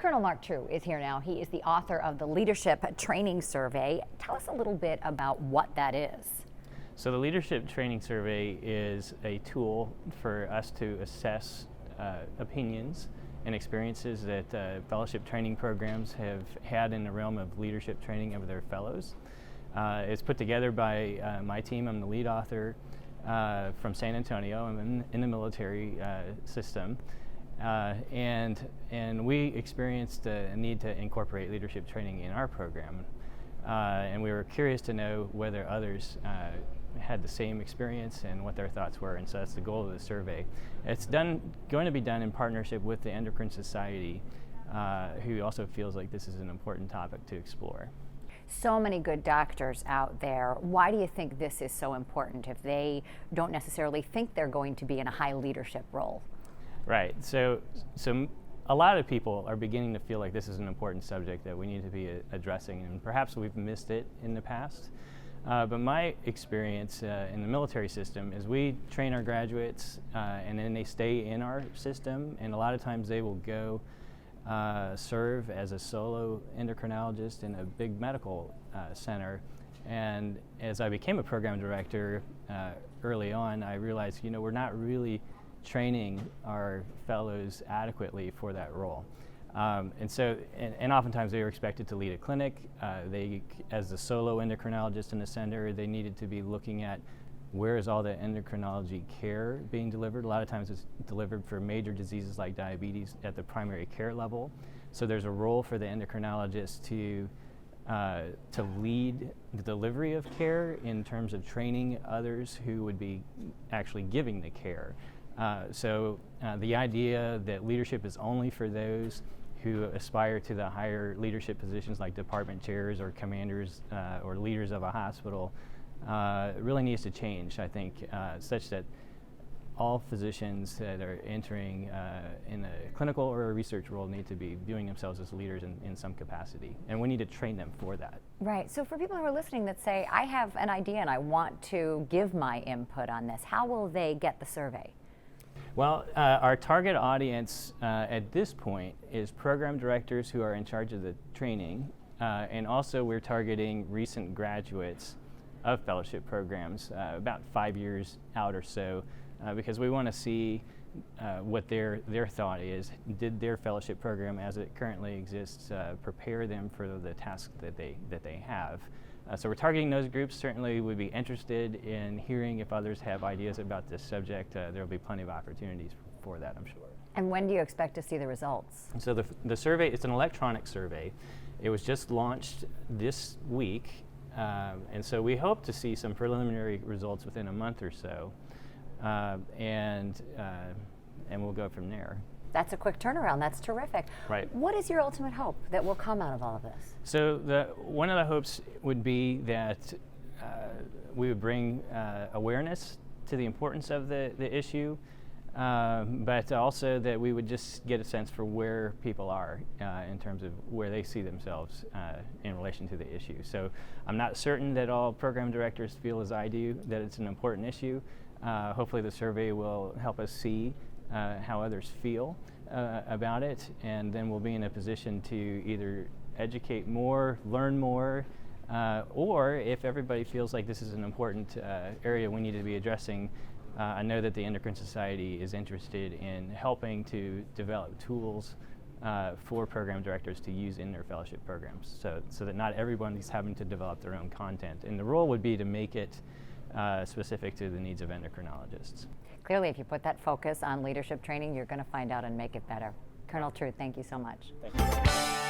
Colonel Mark True is here now. He is the author of the Leadership Training Survey. Tell us a little bit about what that is. So the Leadership Training Survey is a tool for us to assess opinions and experiences that fellowship training programs have had in the realm of leadership training of their fellows. It's put together by my team. I'm the lead author from San Antonio. I'm in the military system. And we experienced a need to incorporate leadership training in our program. And we were curious to know whether others had the same experience and what their thoughts were, and so that's the goal of the survey. It's going to be done in partnership with the Endocrine Society, who also feels like this is an important topic to explore. So many good doctors out there. Why do you think this is so important if they don't necessarily think they're going to be in a high leadership role? Right. So a lot of people are beginning to feel like this is an important subject that we need to be addressing, and perhaps we've missed it in the past. But my experience in the military system is we train our graduates and then they stay in our system, and a lot of times they will go serve as a solo endocrinologist in a big medical center. And as I became a program director early on, I realized, we're not really training our fellows adequately for that role. And oftentimes they were expected to lead a clinic. As a solo endocrinologist in the center, they needed to be looking at where is all the endocrinology care being delivered. A lot of times it's delivered for major diseases like diabetes at the primary care level. So there's a role for the endocrinologist to lead the delivery of care in terms of training others who would be actually giving the care. So the idea that leadership is only for those who aspire to the higher leadership positions like department chairs or commanders or leaders of a hospital really needs to change, I think, such that all physicians that are entering in a clinical or a research role need to be viewing themselves as leaders in some capacity, and we need to train them for that. Right. So for people who are listening that say, I have an idea and I want to give my input on this, how will they get the survey? Well, our target audience at this point is program directors who are in charge of the training, and also we're targeting recent graduates of fellowship programs, about 5 years out or so, because we want to see what their thought is. Did their fellowship program as it currently exists prepare them for the tasks that they have? So we're targeting those groups. Certainly we'd be interested in hearing if others have ideas about this subject. There will be plenty of opportunities for that, I'm sure. And when do you expect to see the results? So the survey, it's an electronic survey. It was just launched this week, and so we hope to see some preliminary results within a month or so, and we'll go from there. That's a quick turnaround. That's terrific. Right. What is your ultimate hope that will come out of all of this? So one of the hopes would be that we would bring awareness to the importance of the issue, but also that we would just get a sense for where people are in terms of where they see themselves in relation to the issue. So I'm not certain that all program directors feel as I do that it's an important issue. Hopefully the survey will help us see how others feel about it, and then we'll be in a position to either educate more, learn more, or if everybody feels like this is an important area we need to be addressing, I know that the Endocrine Society is interested in helping to develop tools for program directors to use in their fellowship programs, so that not everyone is having to develop their own content. And the role would be to make it specific to the needs of endocrinologists. Clearly, if you put that focus on leadership training, you're going to find out and make it better. Colonel True, thank you so much. Thank you.